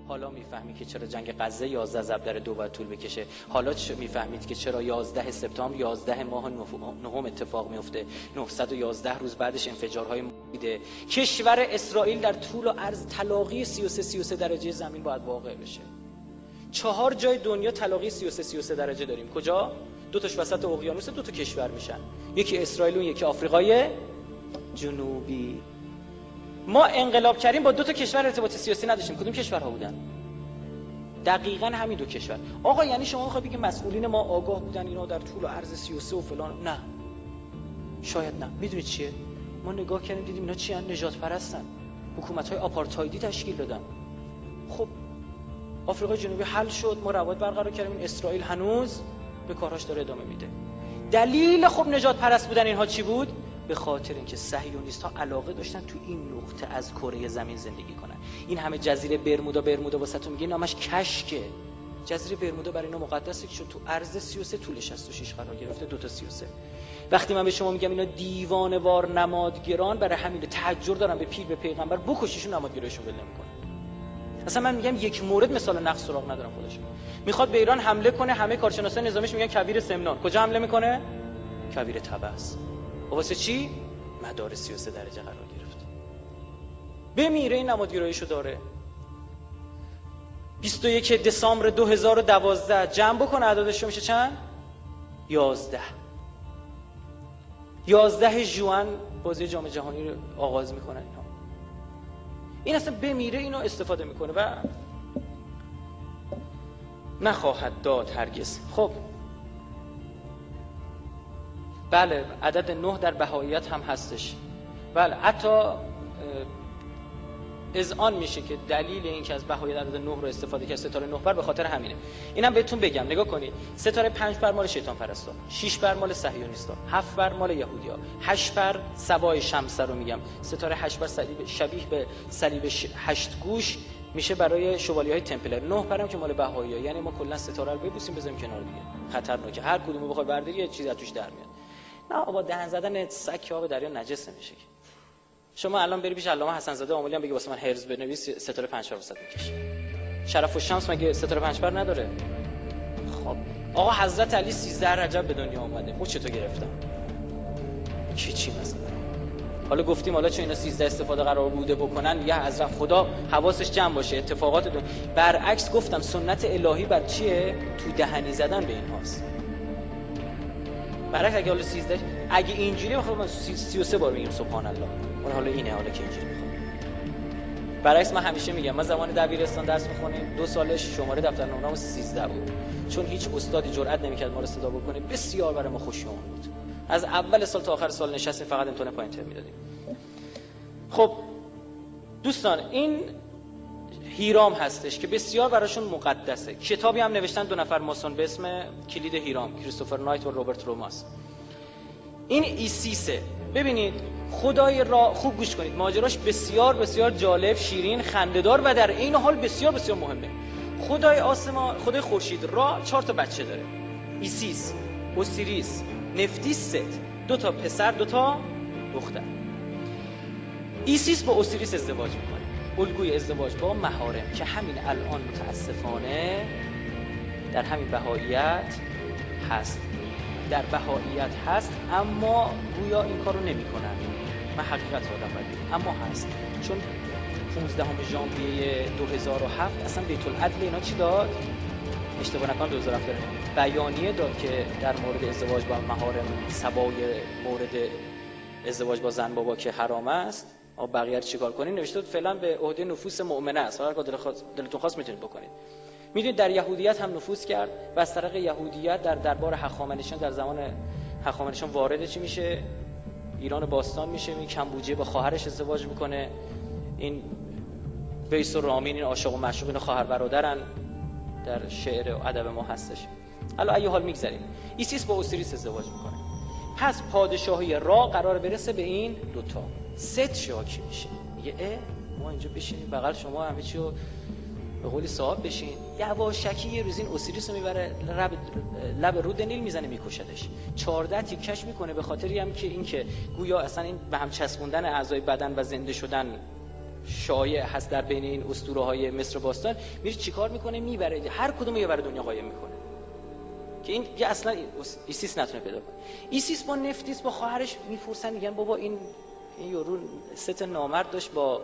حالا میفهمی که چرا جنگ غزه 11 ضرب در 2 باید طول بکشه. حالا میفهمید که چرا 11 سپتامبر 11 ماه نهم اتفاق میفته، 911 روز بعدش انفجارهای میده. کشور اسرائیل در طول و عرض تلاقی 33 درجه زمین باید واقع بشه. 4 جای دنیا تلاقی 33 درجه داریم. کجا؟ 2 تاش وسط اقیانوس، 2 تا کشور میشن، یکی اسرائیل و یکی آفریقای جنوبی. ما انقلاب کردیم با 2 تا کشور ارتباط سیاسی نداشتیم. کدوم کشورها بودن؟ دقیقاً همین 2 کشور. آقا یعنی شما میخوای بگی مسئولین ما آگاه بودن اینا در طول و عرض 33 و فلان؟ نه، شاید نه. میدونید چیه؟ ما نگاه کردیم دیدیم اینا چی ان؟ نجات پرستن، حکومت‌های آپارتایدی تشکیل دادن. خب آفریقای جنوبی حل شد، ما روابط برقرار کردیم، اسرائیل هنوز به کارهاش داره ادامه میده. دلیل خب نجات پرست بودن اینها چی بود؟ به خاطر اینکه صهیونیست‌ها علاقه داشتن تو این نقطه از کره زمین زندگی کنن. این همه جزیره برمودا واسهتون میگه نامش کشکه. جزیره برمودا برای اینا مقدسه که شد تو عرض 33 طول 66 قرار گرفته، 2 تا 33. وقتی من به شما میگم اینا دیوانه‌وار نمادگران، برای همین تحجر دارن به پیر به پیغمبر، بکشیشون نمادگرایشون ول نمی‌کنه. اصلا من میگم یک مورد مثال نقص سراغ ندارم. خودش میخواد به ایران حمله کنه، همه کارشناسان نظامیش میگن کویر سمنان. کجا حمله میکنه؟ کویر طبس. واسه چی؟ مدار 33 درجه قرار گرفت. بمیره این نمادگراییشو داره. 21 دسامبر 2012 جمع بکن عددشو میشه چند؟ 11. 11 ژوئن بازی جام جهانی رو آغاز میکنن اینا. این اصلا بمیره اینو استفاده میکنه و نخواهد داد هرگز. خب بله، عدد 9 در بهائیت هم هستش. بله، حتی اذعان میشه که دلیل این که از بهائیت عدد 9 رو استفاده کرد ستاره 9 بر به خاطر همینه. اینم بهتون بگم، نگاه کنید، ستاره 5 بر مال شیطان پرستا، 6 بر مال صهیونیستا، 7 بر مال یهودیا، 8 بر سوای شمس رو میگم، ستاره 8 بر صلیب شبیه به صلیب 8 گوش میشه برای شوالیه‌های تمپلر. 9 برم که مال بهائی‌ها. یعنی ما کلا ستاره رو ببوسیم بذاریم کنار دیگه. خطرناکه، هر کدومو بخوای برداری یه چیزی از توش در میاد. نه با دهن زدن سگ آب دریا نجس نمیشه. شما الان بری پیش علامه حسن زاده آملی هم بگی واسه من هرز بنویس، ستاره 5 بر وسط میکشه. شرف الشمس مگه ستاره 5 بر نداره؟ خب آقا حضرت علی 13 رجب به دنیا اومده، مو چطور گرفتن؟ چی مثلا؟ حالا گفتیم حالا چون اینا 13 استفاده قرار بوده بکنن، میگه حضرت خدا حواسش جمع باشه اتفاقات برعکس گفتم سنت الهی بر چیه؟ تو دهنی زدن به اینهاست. برعکس اگه حالا 13 اگه اینجوری بخوام من 33 بار میگم سبحان الله، اون حالا اینه، حالا که اینجوری میخوام. برعکس من همیشه میگم ما زمان دبیرستان درس میخونیم 2 سالش شماره دفتر نمره‌مون 13 بود، چون هیچ استادی جرئت نمیکرد ما رو صدا بکنه. بسیار برای ما خوشیوم بود. از اول سال تا آخر سال نشستیم فقط امتحان پوینتر میدادیم. خب دوستان، این هیرام هستش که بسیار براشون مقدسه. کتابی هم نوشتن 2 نفر ماسون به اسم کلید هیرام، کریستوفر نایت و روبرت روماس. این ایسیسه. ببینید خدای را خوب گوش کنید، ماجراش بسیار بسیار جالب، شیرین، خنده‌دار و در عین حال بسیار بسیار مهمه. خدای آسمان، خدای خورشید را 4 تا بچه داره. ایسیس، اوسیریس، نفتیس، ست. 2 تا پسر 2 تا دختر. ایسیس با اوسیریس ازدواج میکنه، الگوی ازدواج با محارم که همین الان متاسفانه در همین بهائیت هست. در بهائیت هست اما گویا این کارو نمیکنن. من حقیقت آدم بگم اما هست، چون 15 ژانویه 2007 اصلا بیت العدل اینا چی داد؟ اشتباه نکنم 2007 بیانیه داد که در مورد ازدواج با محارم، سبای مورد ازدواج با زن بابا که حرام است، بقیه رو چیکار کنین؟ نوشته بود فعلا به عهده نفوس مؤمنه است، هر کار دلتون خواست میتونید بکنید. میدونید در یهودیت هم نفوذ کرد و از طریق یهودیت در دربار هخامنشیان در زمان هخامنشیان وارد چی میشه؟ ایران باستان میشه. این کمبوجیه با خواهرش ازدواج میکنه. این ویس و رامین، این عاشق و معشوق، این خواهر برادرن، در شعر و ادب ما هستش. حالا ای حال میگذریم. ایسیس با اوسیریس ازدواج میکنه. پس پادشاهی را قرار برسه به این 2 تا. ست شاکی میشه، میگه ما اینجا بشینیم بغل شما همه چی رو به قولی صاحب بشین. یواشکی یه روز این اوسیریس رو میبره لب رود نیل میزنه میکشدش. 14 تیکش میکنه به خاطری هم که این که گویا اصلا این به هم چسبوندن اعضای بدن و زنده شدن شایع هست در بین این اسطوره‌های مصر باستان، میره چیکار میکنه؟ میبره هر کدومو یه بر دنیا قایم میکنه که این دیگه اصلا ایسیس نتونه پیدا کنه. ایسیس با نفتیس با خواهرش میپرسن، میگن بابا این یارو ست نامرد داشت با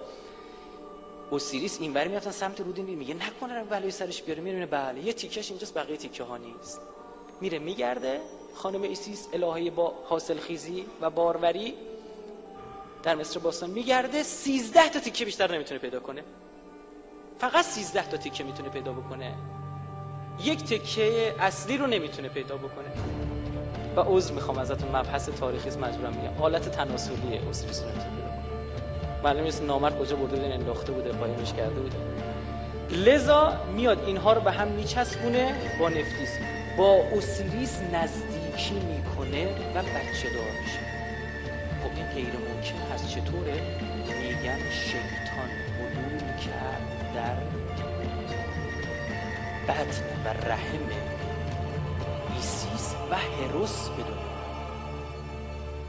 اوسیریس اینوری میرفتن سمت رود نیل، میگه نکنه بلای سرش بیاره. میبینه بله یه تیکش اینجاست، بقیه تیکه ها نیست. میره میگرده، خانم ایسیس الهه با حاصل خیزی و باروری در مصر باستان میگرده، 13 تا تیکه بیشتر نمیتونه پیدا کنه. فقط 13 تا تیکه میتونه پیدا بکنه، یک تیکه اصلی رو نمیتونه پیدا بکنه. و عذر میخوام ازتون، مبحث تاریخی است مجبورم میگم، حالت تناسلی اوسیریس رو نمیتونه پیدا کنه. معلومه نیست نامرد کجا برده بوده، انداخته بوده، قایمش کرده بوده. لذا میاد اینها رو به هم میچسبونه با نفتیس، با اوسیریس نزدیکی میکنه و بچه دار میشه. خب این غیر ممکن هست. چطوره؟ میگن شیطان حلول کرد در بطن و رحم ایسیس و هروس به دنیا.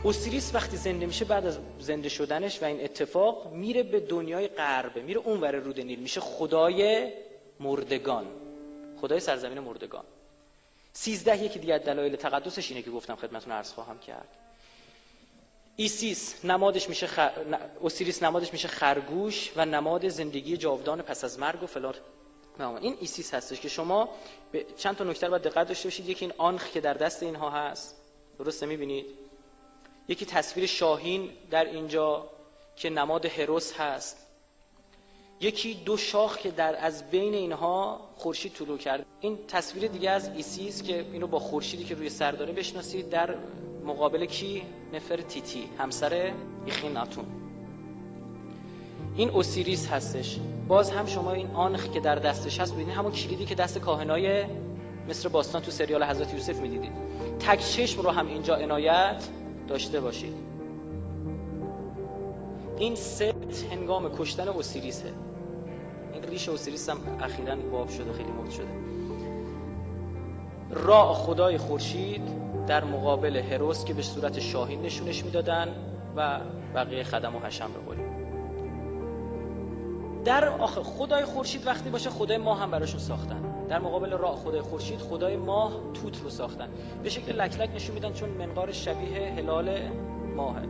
اوسیریس وقتی زنده میشه، بعد از زنده شدنش و این اتفاق، میره به دنیای غربه، میره اونور رود نیل، میشه خدای مردگان، خدای سرزمین مردگان. 13 یکی دیگه از دلایل تقدسش اینه که گفتم خدمتتون عرض خواهم کرد. ایسیس نمادش میشه اوسیریس نمادش میشه خرگوش و نماد زندگی جاودان پس از مرگ و فلان. این ایسیس هستش که شما به چند تا نکته باید دقت داشته باشید. یکی این آنخ که در دست اینها هست، درسته میبینید؟ یکی تصویر شاهین در اینجا که نماد هروس هست. یکی دو شاخ که در از بین اینها خورشید طلوع کرد. این تصویر دیگه از ایسیس که اینو با خورشیدی که روی سر داره بشناسید، در مقابل کی؟ نفرتیتی، همسر اخیناتون. این اوسیریس هستش. باز هم شما این آنخ که در دستش هست ببینید، همون کلیدی که دست کاهنای مصر باستان تو سریال حضرت یوسف میدیدید. تک چشم رو هم اینجا عنایت داشته باشید. این ست هنگام کشتن اوسیریسه. این ریش اوسیریس هم اخیراً باب شده، خیلی مد شده. را خدای خورشید در مقابل هروس که به صورت شاهین نشونش میدادن و بقیه خدم و حشم به قولی. در آخر خدای خورشید وقتی باشه، خدای ماه هم براشون ساختن. در مقابل را خدای خورشید، خدای ماه توت رو ساختن، به شکل لک لک نشون میدن چون منقار شبیه هلال ماهه.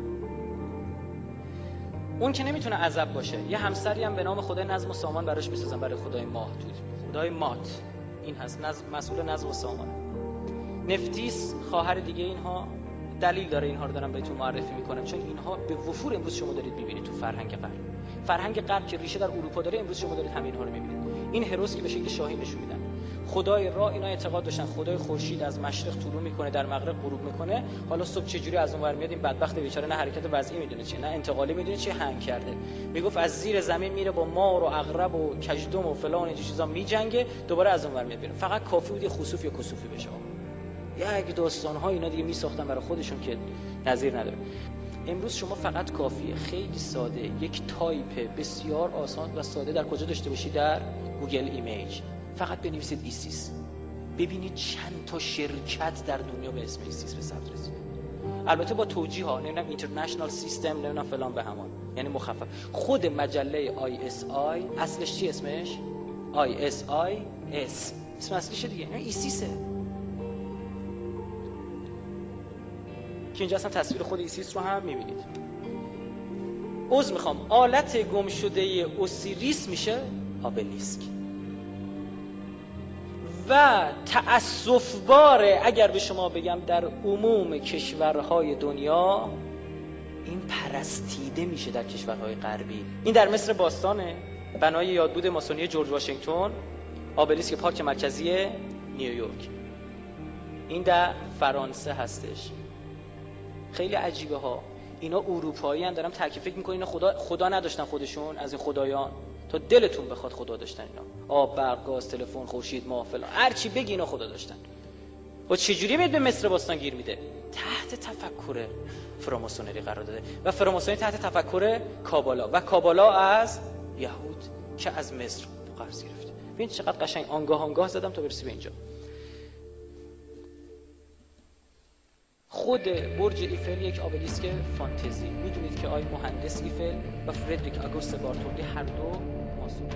اون که نمیتونه عزب باشه، یه همسری هم به نام خدای نظم و سامان براش میسازن، برای خدای ماه توت، خدای مات. این هست مسئول نظم و سامان. نفتیس خواهر دیگه اینها. دلیل داره اینها رو دارم بهتون معرفی میکنم، چون اینها به وفور امروز شما دارید میبینید تو فرهنگ غرب. فرهنگ غرب که ریشه در اروپا داره، امروز شما دارید همین ها رو میبینید. این هروس که به شکل شاهین نشون میدن. خدای را اینا اعتقاد داشتن خدای خورشید از مشرق طلوع میکنه، در مغرب غروب میکنه. حالا صبح چه جوری از اون ور میاد، این بدبخت بیچاره نه حرکت وضعی میدونه چیه، نه انتقالی میدونه چیه، هنگ کرده. میگفت از زیر زمین میره با مار و عقرب و کژدم و فلان این چیزا میجنگه، دوباره از اون ور میاد بیرون. فقط کافی بود یه خسوف یا کسوفی بشه. یک داستان‌ها اینا دیگه میساختن برای خودشون که نظیر نداره. امروز شما فقط کافیه خیلی ساده یک تایپ بسیار آسان و ساده در کجا داشته باشید؟ در گوگل ایمیج فقط بنویسید ایسیس، ببینید چند تا شرکت در دنیا به اسم ایسیس به ثبت رسید. البته با توجیه ها، نمیدونم اینترنشنال سیستم، نمیدونم فلان به همان، یعنی مخفف. خود مجله ISI اصلش چی اسمش؟ ISIS اسم اصلیشه دیگه، یعنی ایسیسه. که اینجا اصلا تصویر خود ایسیس رو هم میبینید. عذر میخوام، آلت گم شده اوسیریس میشه آبلیسک. و تأسف باره اگر به شما بگم در عموم کشورهای دنیا این پرستیده میشه در کشورهای غربی. این در مصر باستانه، بنای یادبود ماسونی جورج واشنگتن، آبلیسک پارک مرکزی نیویورک. این در فرانسه هستش. خیلی عجیبه ها، اینا اروپایی هم. دارم ترکیب فکر میکنین خدا نداشتن خودشون، از این خدایان تا دلتون بخواد خدا داشتن. اینا آب، برق، گاز، تلفن، خورشید، ماه، فلان، هر چی بگی اینا خدا داشتن. و چجوری میاد به مصر باستان گیر میده؟ تحت تفکر فراماسونری قرار داده و فراماسونری تحت تفکر کابالا و کابالا از یهود که از مصر قرض گرفته. ببین چقدر قشنگ آنگاه زدم تا برسی به اینجا. خود برج ایفل یک آبلیسک فانتزی. میدونید که آقای مهندس ایفل و فردریک آگوست بارتولدی هر دو ماسون